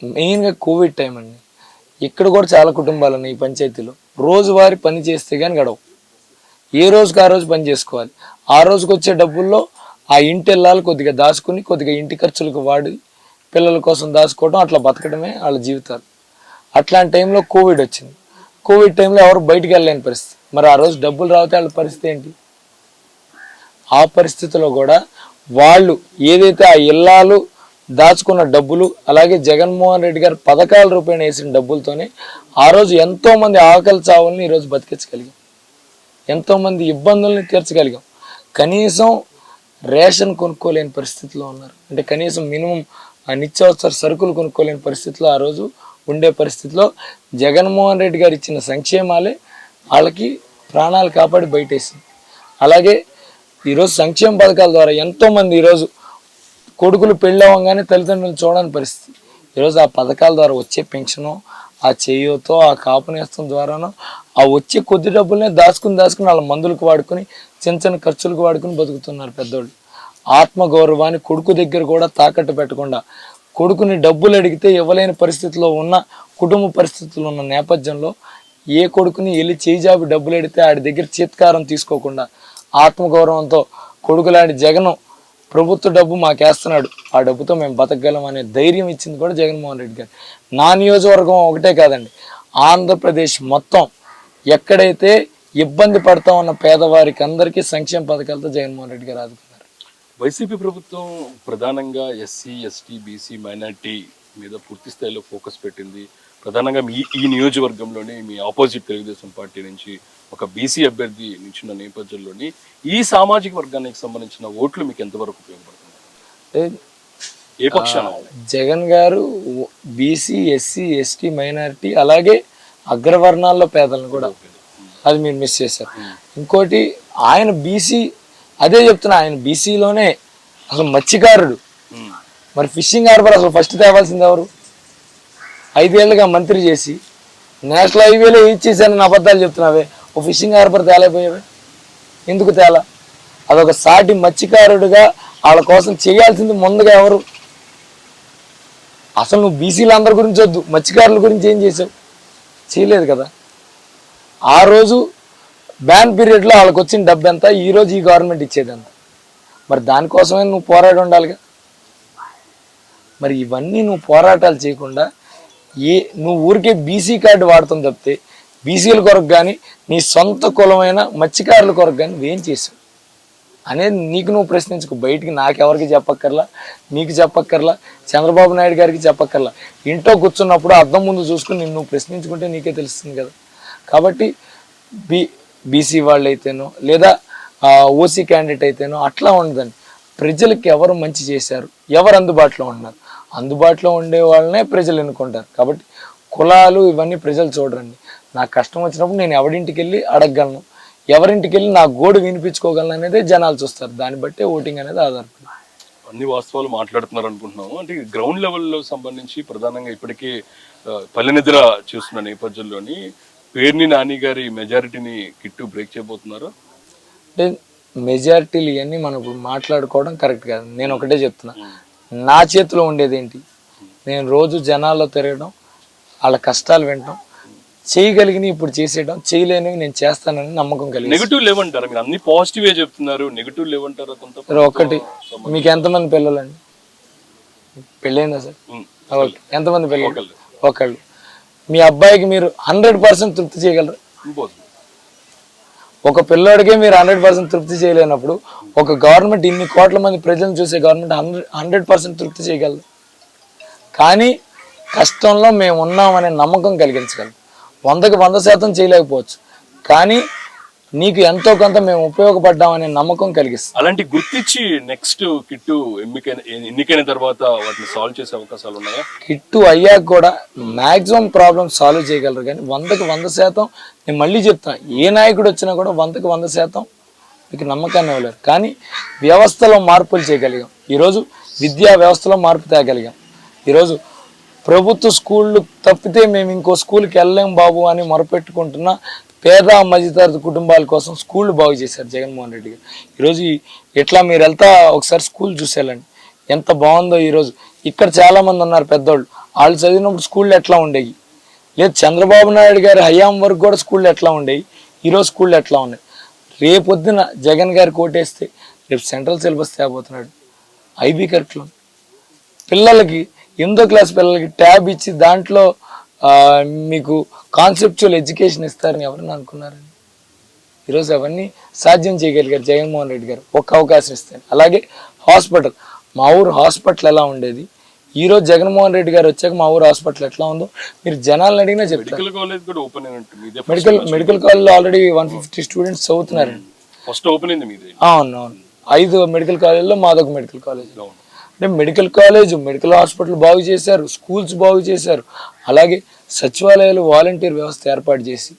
Speaker 2: మెయిన్గా కోవిడ్ టైం అండి, ఇక్కడ కూడా చాలా కుటుంబాలు ఉన్నాయి ఈ పంచాయతీలో. రోజువారీ పని చేస్తే కానీ గడవు. ఏ రోజుకి ఆ రోజు పని చేసుకోవాలి. ఆ రోజుకి వచ్చే డబ్బుల్లో ఆ ఇంటి వెళ్ళాలి, కొద్దిగా దాచుకుని కొద్దిగా ఇంటి ఖర్చులకు వాడి పిల్లల కోసం దాచుకోవడం, అట్లా బతకడమే వాళ్ళ జీవితాలు. అట్లాంటి టైంలో కోవిడ్ వచ్చింది. కోవిడ్ టైంలో ఎవరు బయటికి వెళ్ళలేని పరిస్థితి. మరి ఆ రోజు డబ్బులు రావుతే వాళ్ళ పరిస్థితి ఏంటి? ఆ పరిస్థితిలో కూడా వాళ్ళు ఏదైతే ఆ ఇల్లాలు దాచుకున్న డబ్బులు, అలాగే జగన్మోహన్ రెడ్డి గారు పథకాల రూపాయన వేసిన డబ్బులతోనే ఆ రోజు ఎంతో మంది ఆకలి చావుల్ని ఈరోజు బతికించగలిగాం, ఎంతో మంది ఇబ్బందుల్ని తీర్చగలిగాం. కనీసం రేషన్ కొనుక్కోలేని పరిస్థితిలో ఉన్నారు, అంటే కనీసం మినిమం నిత్యావసర సరుకులు కొనుక్కోలేని పరిస్థితిలో ఆ రోజు ఉండే పరిస్థితిలో జగన్మోహన్ రెడ్డి గారు ఇచ్చిన సంక్షేమాలే వాళ్ళకి ప్రాణాలు కాపాడి బయటేసింది. అలాగే ఈరోజు సంక్షేమ పథకాల ద్వారా ఎంతోమంది ఈరోజు కొడుకులు పెళ్ళి అవ్వగానే తల్లిదండ్రులు చూడని పరిస్థితి. ఈరోజు ఆ పథకాల ద్వారా వచ్చే పెన్షను, ఆ చేయూతో, ఆ కాపునేస్తం ద్వారానో ఆ వచ్చే కొద్ది డబ్బులనే దాచుకుని వాళ్ళ మందులకు వాడుకొని చిన్న చిన్న ఖర్చులకు వాడుకుని బతుకుతున్నారు పెద్దోళ్ళు. ఆత్మగౌరవాన్ని కొడుకు దగ్గర కూడా తాకట్టు పెట్టకుండా, కొడుకుని డబ్బులు అడిగితే ఇవ్వలేని పరిస్థితిలో ఉన్న కుటుంబ పరిస్థితులు ఉన్న నేపథ్యంలో ఏ కొడుకుని వెళ్ళి చేయిజాబి డబ్బులు అడిగితే ఆడి దగ్గర చేత్కారం తీసుకోకుండా ఆత్మగౌరవంతో కొడుకులాంటి జగన్ ప్రభుత్వ డబ్బు మాకేస్తున్నాడు, ఆ డబ్బుతో మేము బతకగలం అనే ధైర్యం ఇచ్చింది కూడా జగన్మోహన్ రెడ్డి గారు. నా నియోజకవర్గం ఒకటే కాదండి, ఆంధ్రప్రదేశ్ మొత్తం ఎక్కడైతే ఇబ్బంది పడతా ఉన్న పేదవారికి అందరికీ సంక్షేమ పథకాలతో జగన్మోహన్ రెడ్డి గారు ఆదుకున్నారు.
Speaker 1: వైసీపీ ప్రభుత్వం ప్రధానంగా ఎస్సీ, ఎస్టీ, బీసీ, మైనార్టీ మీద పూర్తి స్థాయిలో ఫోకస్ పెట్టింది. ప్రధానంగా ఈ నియోజకవర్గంలోనే మీ ఆపోజిట్ తెలుగుదేశం పార్టీ నుంచి ఒక బీసీ అభ్యర్థి నిల్చున్న నేపథ్యంలోని ఈ సామాజిక వర్గానికి సంబంధించిన ఓట్లు మీకు ఎంతవరకు ఉపయోగపడుతుంది? ఏ పక్షాన?
Speaker 2: జగన్ గారు బీసీ, ఎస్సీ, ఎస్టీ, మైనారిటీ అలాగే అగ్రవర్ణాల్లో పేదలను కూడా, అది మీరు మిస్ చేశారు. ఇంకోటి ఆయన బీసీ, అదే చెప్తున్నా, ఆయన బీసీలోనే అసలు మత్స్యకారుడు. మరి ఫిషింగ్ హార్బర్ అసలు ఫస్ట్ తేవాల్సింది ఎవరు? 5 ఏళ్ళుగా మంత్రి చేసి నేషనల్ హైవేలో ఇచ్చేసానని అబద్ధాలు చెప్తున్నావే, ఓ ఫిషింగ్ హార్బర్ తేలేపోయావే, ఎందుకు తేలా? అదొక సాటి మత్స్యకారుడుగా వాళ్ళ కోసం చేయాల్సింది ముందుగా ఎవరు? అసలు నువ్వు బీసీలు అందరి గురించి వద్దు, మత్స్యకారుల గురించి ఏం చేసావు? చేయలేదు కదా. ఆ రోజు బ్యాన్ పీరియడ్లో వాళ్ళకి వచ్చిన డబ్బు ఎంత, ఈరోజు ఈ గవర్నమెంట్ ఇచ్చేది ఎంత? మరి దానికోసమే నువ్వు పోరాడి ఉండాలిగా. మరి ఇవన్నీ నువ్వు పోరాటాలు చేయకుండా నువ్వు ఊరికే బీసీ కార్డు వాడతాం తప్పితే బీసీల కొరకు కానీ నీ సొంత కులమైన మత్స్యకారుల కొరకు కానీ నువ్వేం చేసావు అనేది నీకు నువ్వు ప్రశ్నించుకో. బయటికి నాకెవరికి చెప్పక్కర్లా, నీకు చెప్పక్కర్లా, చంద్రబాబు నాయుడు గారికి చెప్పక్కర్లా. ఇంట్లో కూర్చున్నప్పుడు అద్దం ముందు చూసుకుని నువ్వు ప్రశ్నించుకుంటే నీకే తెలుస్తుంది కదా. కాబట్టి బీసీ వాళ్ళు అయితేనో లేదా ఓసీ క్యాండిడేట్ అయితేనో అట్లా ఉండదండి. ప్రజలకి ఎవరు మంచి చేశారు, ఎవరు అందుబాటులో ఉన్నారు, అందుబాటులో ఉండే వాళ్ళనే ప్రజలు ఎన్నుకుంటారు. కాబట్టి కులాలు ఇవన్నీ ప్రజలు చూడరండి. నాకు కష్టం వచ్చినప్పుడు నేను ఎవరింటికి వెళ్ళి అడగగలను, ఎవరింటికి వెళ్ళి నా గోడు వినిపించుకోగలను అనేది జనాలు చూస్తారు. దాన్ని బట్టే ఓటింగ్ అనేది ఆధారపడి.
Speaker 1: అన్ని వాస్తవాలు మాట్లాడుతున్నారు అనుకుంటున్నాము. అంటే గ్రౌండ్ లెవెల్లో సంబంధించి ప్రధానంగా ఇప్పటికే పల్లెనిద్ర చూస్తున్న నేపథ్యంలోని పేర్ని నాని గారి మెజారిటీని కిట్టు బ్రేక్ చేయబోతున్నారు.
Speaker 2: అంటే మెజారిటీలు ఇవన్నీ మనం ఇప్పుడు మాట్లాడుకోవడం కరెక్ట్ కాదు. నేను ఒకటే చెప్తున్నా, నా చేతిలో ఉండేది ఏంటి? నేను రోజు జనాల్లో తిరగడం, వాళ్ళ కష్టాలు వినడం, చేయగలిగిన ఇప్పుడు చేసేయడం, చేయలేనివి నేను చేస్తానని నమ్మకం కలిగి.
Speaker 1: నెగిటివ్ లేవంటారు మీరు? అన్ని పాజిటివ్ చెప్తున్నారు, నెగిటివ్ లేవంటారు కొంత?
Speaker 2: ఒకటి, మీకు ఎంతమంది పిల్లలండి? పెళ్ళైందా సార్? ఓకే, ఎంతమంది పిల్లలు? ఒకళ్ళు. మీ అబ్బాయికి మీరు 100% తృప్తి చేయగలరు? ఒక పిల్లోడికే మీరు 100% తృప్తి చేయలేనప్పుడు ఒక గవర్నమెంట్, ఇన్ని కోట్ల మంది ప్రజలను చూసే గవర్నమెంట్ 100% తృప్తి చేయగలరు. కానీ కష్టంలో మేము ఉన్నామనే నమ్మకం కలిగించగలరు. 100కి 100% చేయలేకపోవచ్చు, కానీ నీకు ఎంతో కొంత మేము ఉపయోగపడ్డామనే నమ్మకం కలిగిస్తాం.
Speaker 1: అలాంటి గుర్తించి నెక్స్ట్ కిట్టు ఎన్నికైన తర్వాత వాటిని సాల్వ్ చేసే అవకాశాలు ఉన్నాయా?
Speaker 2: కిట్టు అయ్యాక కూడా మాక్సిమం ప్రాబ్లమ్ సాల్వ్ చేయగలరు, కానీ 100కి 100% నేను మళ్ళీ చెప్తాను, ఏ నాయకుడు వచ్చినా కూడా 100కి 100% మీకు నమ్మకాన్ని ఇవ్వలేరు. కానీ వ్యవస్థలో మార్పులు చేయగలిగాం. ఈరోజు విద్యా వ్యవస్థలో మార్పు తేగలిగాం. ఈరోజు ప్రభుత్వ స్కూళ్ళు తప్పితే మేము ఇంకో స్కూల్కి వెళ్ళలేం బాబు అని మొరపెట్టుకుంటున్న పేద మధ్యతరగతి కుటుంబాల కోసం స్కూళ్ళు బాగు చేశారు జగన్మోహన్ రెడ్డి గారు. ఈరోజు ఎట్లా మీరు వెళ్తా ఒకసారి స్కూల్ చూసేయాలండి, ఎంత బాగుందో. ఈరోజు ఇక్కడ చాలామంది ఉన్నారు పెద్దోళ్ళు, వాళ్ళు చదివినప్పుడు స్కూళ్ళు ఎట్లా ఉండేవి, లేదు చంద్రబాబు నాయుడు గారి హయాం వరకు కూడా స్కూళ్ళు ఎట్లా ఉండేవి, ఈరోజు స్కూళ్ళు ఎట్లా ఉన్నాయి. రేపొద్దున జగన్ గారు కోటేస్తే రేపు సెంట్రల్ సిలబస్ తేబోతున్నాడు. ఐబీ కరికులం పిల్లలకి 8వ క్లాస్ పిల్లలకి ట్యాబ్ ఇచ్చి దాంట్లో మీకు కాన్సెప్చువల్ ఎడ్యుకేషన్ ఇస్తారని ఎవరన్నా అనుకున్నారండి? ఈరోజు అవన్నీ సాధ్యం చేయగలిగారు జగన్మోహన్ రెడ్డి గారు ఒక్క అవకాశం ఇస్తారు. అలాగే హాస్పిటల్, మా ఊరు హాస్పిటల్ ఎలా ఉండేది, ఈ రోజు జగన్మోహన్ రెడ్డి గారు వచ్చాక మా ఊరు హాస్పిటల్ ఎట్లా ఉందో మీరు జనాలను అడిగినా చెప్తారు.
Speaker 1: మెడికల్ కాలేజ్ కూడా ఓపెన్ అయినట్టు
Speaker 2: మెడికల్ కాలేజ్లో ఆల్రెడీ 150 స్టూడెంట్స్ చదువుతున్నారండి.
Speaker 1: ఫస్ట్ ఓపెన్ అయింది మీది.
Speaker 2: అవును 5 మెడికల్ కాలేజ్లో మాదొక మెడికల్ కాలేజ్. అంటే మెడికల్ కాలేజ్, మెడికల్ హాస్పిటల్ బాగు చేశారు, స్కూల్స్ బాగు చేశారు, అలాగే సచివాలయాలు వాలంటీర్ వ్యవస్థ ఏర్పాటు చేసి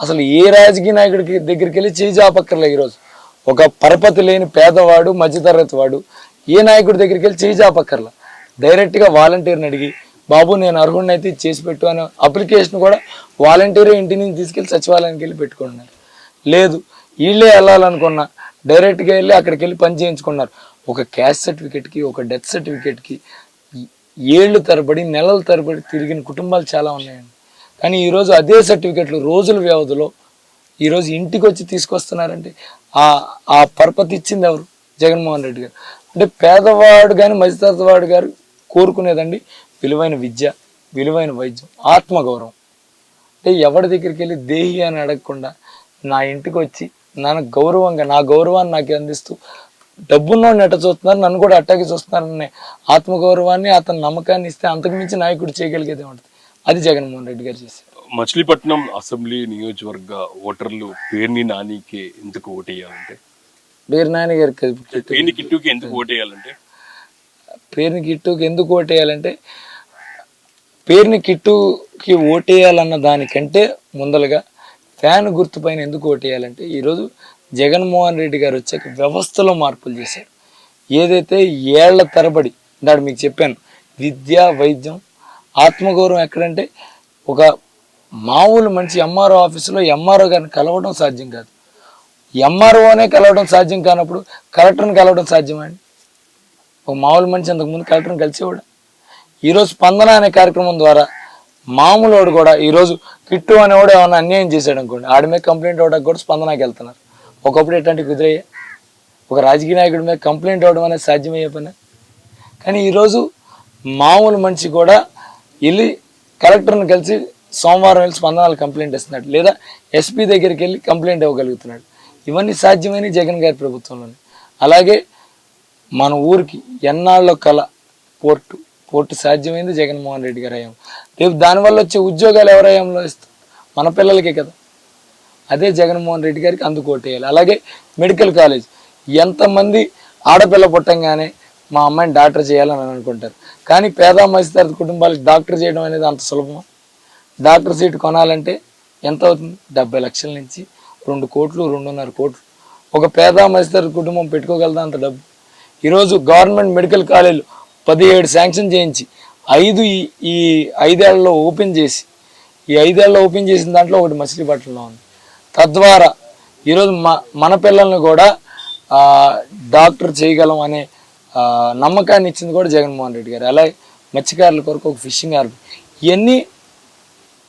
Speaker 2: అసలు ఏ రాజకీయ నాయకుడికి దగ్గరికి వెళ్ళి చేయి చాపక్కర్లే. ఈరోజు ఒక పరపతి లేని పేదవాడు, మధ్యతరగతి వాడు ఏ నాయకుడి దగ్గరికి వెళ్ళి చేయి చాపక్కర్లా, డైరెక్ట్గా వాలంటీర్ని అడిగి బాబు నేను అర్హుడిని అయితే చేసి పెట్టు అనే అప్లికేషన్ కూడా వాలంటీరే ఇంటి నుంచి తీసుకెళ్ళి సచివాలయానికి వెళ్ళి పెట్టుకుంటున్నారు. లేదు వీళ్ళే వెళ్ళాలనుకున్నా డైరెక్ట్గా వెళ్ళి అక్కడికి వెళ్ళి పని చేయించుకున్నారు. ఒక క్యాస్ట్ సర్టిఫికేట్కి, ఒక డెత్ సర్టిఫికేట్కి ఏళ్ళు తరబడి, నెలల తరబడి తిరిగిన కుటుంబాలు చాలా ఉన్నాయండి. కానీ ఈరోజు అదే సర్టిఫికెట్లు రోజుల వ్యవధిలో ఈరోజు ఇంటికి వచ్చి తీసుకొస్తున్నారంటే ఆ పరపతి ఇచ్చింది ఎవరు? జగన్మోహన్ రెడ్డి గారు. అంటే పేదవాడు కానీ మధ్యతరగతి వాడు గారు కోరుకునేదండి విలువైన విద్య, విలువైన వైద్యం, ఆత్మగౌరవం. అంటే ఎవరి దగ్గరికి వెళ్ళి దేహి అని అడగకుండా నా ఇంటికి వచ్చి నన్ను గౌరవంగా, నా గౌరవాన్ని నాకు అందిస్తూ డబ్బున్నోడిని ఎట్ట చూస్తున్నారు, నన్ను కూడా అట్టాగే చూస్తున్నారనే ఆత్మగౌరవాన్ని, అతని నమ్మకాన్ని ఇస్తే అంతకుమించి నాయకుడు చేయగలిగేది ఉంటుంది. అది జగన్మోహన్ రెడ్డి గారు చేశారు.
Speaker 1: మచిలీపట్నం అసెంబ్లీ నియోజకవర్గ ఓటర్లు పేర్ని నానికి ఎందుకు ఓటేయాలంటే,
Speaker 2: పేరు నాని గారికి
Speaker 1: పేర్ని కిట్టుకి ఎందుకు ఓటేయాలంటే,
Speaker 2: పేరుని కిట్టుకి ఎందుకు ఓటేయాలంటే, పేరుని కిట్టుకి ఓటేయాలన్న దానికంటే ముందలుగా ఫ్యాన్ గుర్తు పైన ఎందుకు ఓటేయాలంటే, ఈరోజు జగన్మోహన్ రెడ్డి గారు వచ్చాక వ్యవస్థలో మార్పులు చేశారు. ఏదైతే ఏళ్ల తరబడి దాడు మీకు చెప్పాను, విద్య, వైద్యం, ఆత్మగౌరవం ఎక్కడంటే ఒక మామూలు మనిషి ఎంఆర్ఓ ఆఫీసులో ఎంఆర్ఓ గారిని కలవడం సాధ్యం కాదు. ఎంఆర్ఓనే కలవడం సాధ్యం కానప్పుడు కలెక్టర్ని కలవడం సాధ్యమండి? ఒక మామూలు మనిషి అంతకుముందు కలెక్టర్ని కలిసేవాడు. ఈరోజు స్పందన అనే కార్యక్రమం ద్వారా మామూలు వాడు కూడా ఈరోజు కిట్టు అనేవాడు ఏమన్నా అన్యాయం చేశాడు అనుకోండి, ఆడి మీద కంప్లైంట్ అవ్వడానికి కూడా స్పందనకి వెళ్తున్నారు. ఒకప్పుడు ఎట్లాంటి కుదిరయ్యా? ఒక రాజకీయ నాయకుడి మీద కంప్లైంట్ అవ్వడం అనేది సాధ్యమయ్యే పని. కానీ ఈరోజు మామూలు మనిషి కూడా వెళ్ళి కలెక్టర్ని కలిసి సోమవారం వెళ్ళి స్పందనలు కంప్లైంట్ ఇస్తున్నాడు, లేదా ఎస్పీ దగ్గరికి వెళ్ళి కంప్లైంట్ ఇవ్వగలుగుతున్నాడు. ఇవన్నీ సాధ్యమైన జగన్ గారి ప్రభుత్వంలోనే. అలాగే మన ఊరికి ఎన్నాళ్ళలో కల పోర్టు సాధ్యమైంది జగన్మోహన్ రెడ్డి గారి హయాం. రేపు దానివల్ల వచ్చే ఉద్యోగాలు ఎవరి హయాంలో ఇస్తారు? మన పిల్లలకే కదా. అదే జగన్మోహన్ రెడ్డి గారికి అందుకు ఓటేయాలి. అలాగే మెడికల్ కాలేజ్, ఎంతమంది ఆడపిల్ల పుట్టంగానే మా అమ్మాయిని డాక్టర్ చేయాలని అనుకుంటారు, కానీ పేద మధ్యతరగతి కుటుంబాలకు డాక్టర్ చేయడం అనేది అంత సులభమా? డాక్టర్ సీట్ కొనాలంటే ఎంత అవుతుంది? 70 లక్షల నుంచి 2 కోట్లు, 2.5 కోట్లు. ఒక పేద మధ్యతరగతి కుటుంబం పెట్టుకోగలదా అంత డబ్బు? ఈరోజు గవర్నమెంట్ మెడికల్ కాలేజీలు 17 శాంక్షన్ చేయించి 5 ఈ 5 ఏళ్లలో ఓపెన్ చేసి, ఈ 5 ఏళ్లలో ఓపెన్ చేసిన దాంట్లో ఒకటి మచిలీపట్నంలో ఉంది. తద్వారా ఈరోజు మన పిల్లల్ని కూడా డాక్టర్ చేయగలం అనే నమ్మకాన్ని ఇచ్చింది కూడా జగన్మోహన్ రెడ్డి గారు. అలాగే మత్స్యకారుల కొరకు ఒక ఫిషింగ్ హార్బర్, ఇవన్నీ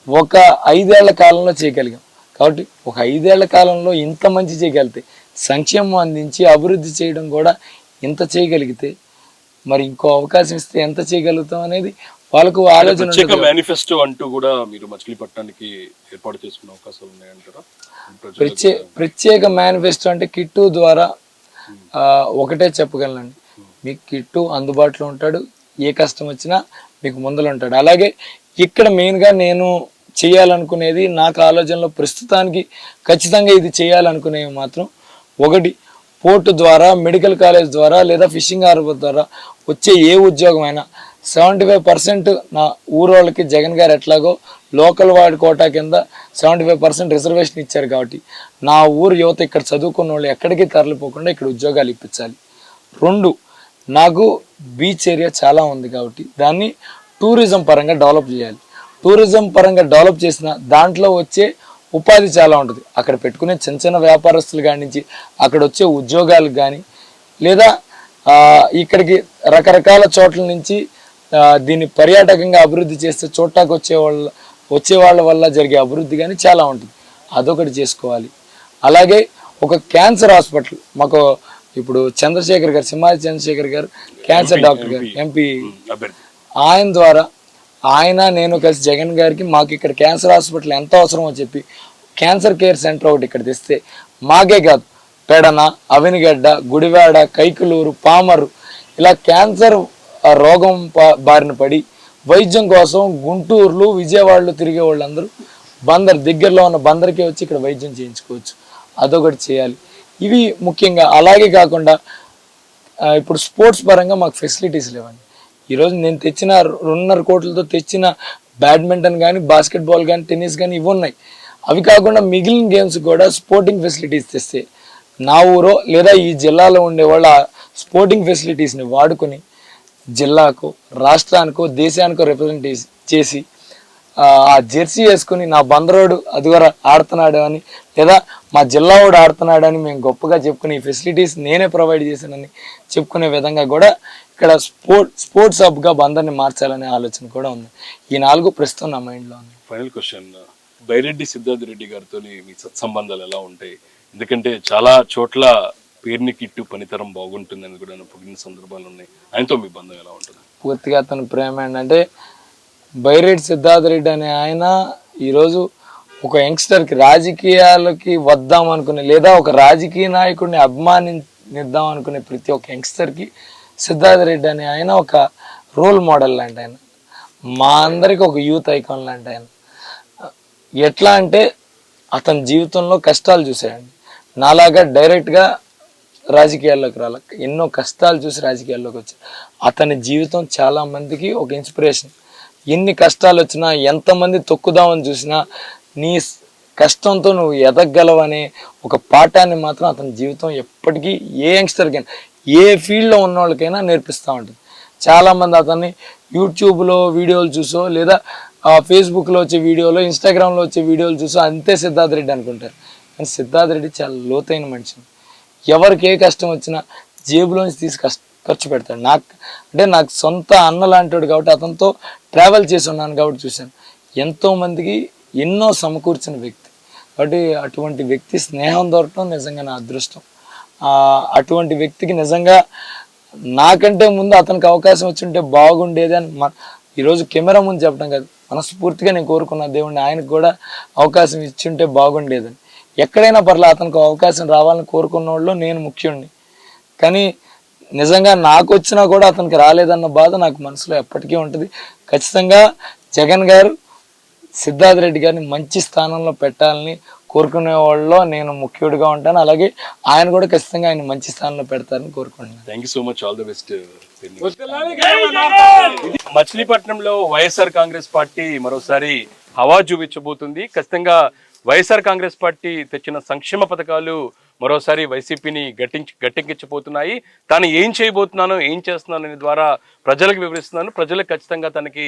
Speaker 2: ఒక 5 ఏళ్ల కాలంలో చేయగలిగాం. కాబట్టి ఒక 5 ఏళ్ల కాలంలో ఇంత మంచి చేయగలిగితే, సంక్షేమం అందించి అభివృద్ధి చేయడం కూడా ఇంత చేయగలిగితే, మరి ఇంకో అవకాశం ఇస్తే ఎంత చేయగలుగుతాం అనేది వాళ్ళకు ఆలోచన.
Speaker 1: మేనిఫెస్టో అంటూ కూడా మీరు మచిలీపట్నానికి ఏర్పాటు చేసుకునే అవకాశాలు ఉన్నాయంటారా?
Speaker 2: ప్రత్యేక మేనిఫెస్టో అంటే కిట్టు ద్వారా ఒకటే చెప్పగలనండి, మీకు కిట్టు అందుబాటులో ఉంటాడు, ఏ కష్టం వచ్చినా మీకు ముందర ఉంటాడు. అలాగే ఇక్కడ మెయిన్గా నేను చేయాలనుకునేది, నాకు ఆలోచనలో ప్రస్తుతానికి ఖచ్చితంగా ఇది చేయాలనుకునేవి మాత్రం, ఒకటి పోర్టు ద్వారా, మెడికల్ కాలేజ్ ద్వారా, లేదా ఫిషింగ్ హార్బర్ ద్వారా వచ్చే ఏ ఉద్యోగమైనా 75% నా ఊరోళ్ళకి జగన్ గారు ఎట్లాగో లోకల్ వాడి కోటా కింద 75% రిజర్వేషన్ ఇచ్చారు. కాబట్టి నా ఊరు యువత ఇక్కడ చదువుకున్న వాళ్ళు ఎక్కడికి తరలిపోకుండా ఇక్కడ ఉద్యోగాలు ఇప్పించాలి. 2, నాకు బీచ్ ఏరియా చాలా ఉంది కాబట్టి దాన్ని టూరిజం పరంగా డెవలప్ చేయాలి. టూరిజం పరంగా డెవలప్ చేసిన దాంట్లో వచ్చే ఉపాధి చాలా ఉంటుంది. అక్కడ పెట్టుకునే చిన్న చిన్న వ్యాపారస్తులు కాడి నుంచి అక్కడ వచ్చే ఉద్యోగాలకు కానీ, లేదా ఇక్కడికి రకరకాల చోట్ల నుంచి దీన్ని పర్యాటకంగా అభివృద్ధి చేస్తే చూడటానికి వచ్చే వాళ్ళ వల్ల జరిగే అభివృద్ధి కానీ చాలా ఉంటుంది. అదొకటి చేసుకోవాలి. అలాగే ఒక క్యాన్సర్ హాస్పిటల్, మాకు ఇప్పుడు చంద్రశేఖర్ గారు, సింహాద్రి చంద్రశేఖర్ గారు క్యాన్సర్ డాక్టర్ గారు, ఎంపీ, ఆయన ద్వారా నేను కలిసి జగన్ గారికి మాకు ఇక్కడ క్యాన్సర్ హాస్పిటల్ ఎంత అవసరమో చెప్పి క్యాన్సర్ కేర్ సెంటర్ ఒకటి ఇక్కడ తెస్తే, మాకే కాదు పెడన, అవినిగడ్డ, గుడివాడ, కైకులూరు, పామరు, ఇలా క్యాన్సర్ ఆ రోగం బారిన పడి వైద్యం కోసం గుంటూరులో విజయవాడలో తిరిగే వాళ్ళందరూ బందర్ దగ్గరలో ఉన్న బందర్కే వచ్చి ఇక్కడ వైద్యం చేయించుకోవచ్చు. అదొకటి చేయాలి. ఇవి ముఖ్యంగా. అలాగే కాకుండా ఇప్పుడు స్పోర్ట్స్ పరంగా మాకు ఫెసిలిటీస్ లేవండి. ఈరోజు నేను తెచ్చిన 2.5 కోట్లతో తెచ్చిన బ్యాడ్మింటన్ కానీ, బాస్కెట్బాల్ కానీ, టెన్నిస్ కానీ ఇవి ఉన్నాయి. అవి కాకుండా మిగిలిన గేమ్స్ కూడా స్పోర్టింగ్ ఫెసిలిటీస్ తెస్తే నా ఊరో లేదా ఈ జిల్లాలో ఉండే వాళ్ళ స్పోర్టింగ్ ఫెసిలిటీస్ని వాడుకొని జిల్లాకో, రాష్ట్రానికో, దేశానికో రిప్రజెంట్ చేసి ఆ జెర్సీ వేసుకుని నా బందరోడు అదివర ఆడుతున్నాడు అని లేదా మా జిల్లా వాడు ఆడుతున్నాడు అని మేము గొప్పగా చెప్పుకుని ఈ ఫెసిలిటీస్ నేనే ప్రొవైడ్ చేశానని చెప్పుకునే విధంగా కూడా ఇక్కడ స్పోర్ట్స్ హబ్గా బందర్ని మార్చాలనే ఆలోచన కూడా ఉంది. ఈ 4 ప్రస్తుతం నా మైండ్లో ఉంది.
Speaker 1: ఫైనల్ క్వశ్చన్, బైరెడ్డి సిద్ధార్థ రెడ్డి గారితో మీ సత్సంబంధాలు ఎలా ఉంటాయి? ఎందుకంటే చాలా చోట్ల పేరుని కిట్టు పనితరం బాగుంటుందని కూడా పొగిడిన సందర్భాలు ఉన్నాయి. ఆయనతో మీ బంధం ఎలా ఉంటుంది?
Speaker 2: పూర్తిగా అతని ప్రేమ ఏంటంటే బైరెడ్డి సిద్ధార్థ రెడ్డి అనే ఆయన ఈరోజు ఒక యంగ్స్టర్కి రాజకీయాలకి వద్దాం అనుకునే లేదా ఒక రాజకీయ నాయకుడిని అభిమానిద్దాం అనుకునే ప్రతి ఒక్క యంగ్స్టర్కి సిద్ధార్థ రెడ్డి అనే ఆయన ఒక రోల్ మోడల్ లాంటి ఆయన, మా అందరికి ఒక యూత్ ఐకాన్ లాంటి ఆయన. ఎట్లా అంటే అతని జీవితంలో కష్టాలు చూసాయండి. నాలాగా డైరెక్ట్గా రాజకీయాల్లోకి రాలే, ఎన్నో కష్టాలు చూసి రాజకీయాల్లోకి వచ్చాయి. అతని జీవితం చాలా మందికి ఒక ఇన్స్పిరేషన్. ఎన్ని కష్టాలు వచ్చినా, ఎంతమంది తొక్కుదామని చూసినా నీ కష్టంతో నువ్వు ఎదగలవనే ఒక పాఠాన్ని మాత్రం అతని జీవితం ఎప్పటికీ ఏ యంగ్స్టర్కైనా, ఏ ఫీల్డ్లో ఉన్న వాళ్ళకైనా నేర్పిస్తూ ఉంటుంది. చాలామంది అతన్ని యూట్యూబ్లో వీడియోలు చూసో లేదా ఫేస్బుక్లో వచ్చే వీడియోలో, ఇన్స్టాగ్రామ్లో వచ్చే వీడియోలు చూసో అంతే సిద్ధార్థ రెడ్డి అనుకుంటారు. కానీ సిద్ధార్థ రెడ్డి చాలా లోతైన మనిషి. ఎవరికి ఏ కష్టం వచ్చినా జేబులోంచి తీసి ఖర్చు పెడతాడు. నాకు సొంత అన్న లాంటివాడు కాబట్టి అతనితో ట్రావెల్ చేసి ఉన్నాను కాబట్టి చూశాను. ఎంతోమందికి ఎన్నో సమకూర్చిన వ్యక్తి కాబట్టి అటువంటి వ్యక్తి స్నేహం దొరకడం నిజంగా నా అదృష్టం. అటువంటి వ్యక్తికి నిజంగా నాకంటే ముందు అతనికి అవకాశం వచ్చి ఉంటే బాగుండేది అని ఈరోజు కెమెరా ముందు చెప్పడం కాదు, మనస్ఫూర్తిగా నేను కోరుకున్న దేవుడిని ఆయనకు కూడా అవకాశం ఇచ్చి ఉంటే బాగుండేదని. ఎక్కడైనా పర్లే అతనికి అవకాశం రావాలని కోరుకున్న వాళ్ళు నేను ముఖ్యుడిని. కానీ నిజంగా నాకు వచ్చినా కూడా అతనికి రాలేదన్న బాధ నాకు మనసులో ఎప్పటికీ ఉంటుంది. ఖచ్చితంగా జగన్ గారు సిద్ధార్థ రెడ్డి గారిని మంచి స్థానంలో పెట్టాలని కోరుకునే వాళ్ళలో నేను ముఖ్యుడిగా ఉంటాను. అలాగే ఆయన కూడా ఖచ్చితంగా ఆయన మంచి స్థానంలో పెడతారని కోరుకుంటున్నాను.
Speaker 1: Thank you so much, all the best. మచిలీపట్నంలో వైఎస్ఆర్ కాంగ్రెస్ పార్టీ మరోసారి హవా చూపించబోతుంది. ఖచ్చితంగా వైఎస్ఆర్ కాంగ్రెస్ పార్టీ తెచ్చిన సంక్షేమ పథకాలు మరోసారి వైసీపీని గట్టెక్కించబోతున్నాయి. తాను ఏం చేయబోతున్నానో, ఏం చేస్తున్నాను అనే ద్వారా ప్రజలకు వివరిస్తున్నాను. ప్రజలకు ఖచ్చితంగా తనకి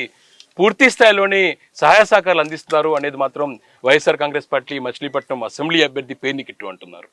Speaker 1: పూర్తి స్థాయిలోని సహాయ సహకారాలు అందిస్తున్నారు అనేది మాత్రం వైఎస్ఆర్ కాంగ్రెస్ పార్టీ మచిలీపట్నం అసెంబ్లీ అభ్యర్థి పేర్ని కిట్టు అంటున్నారు.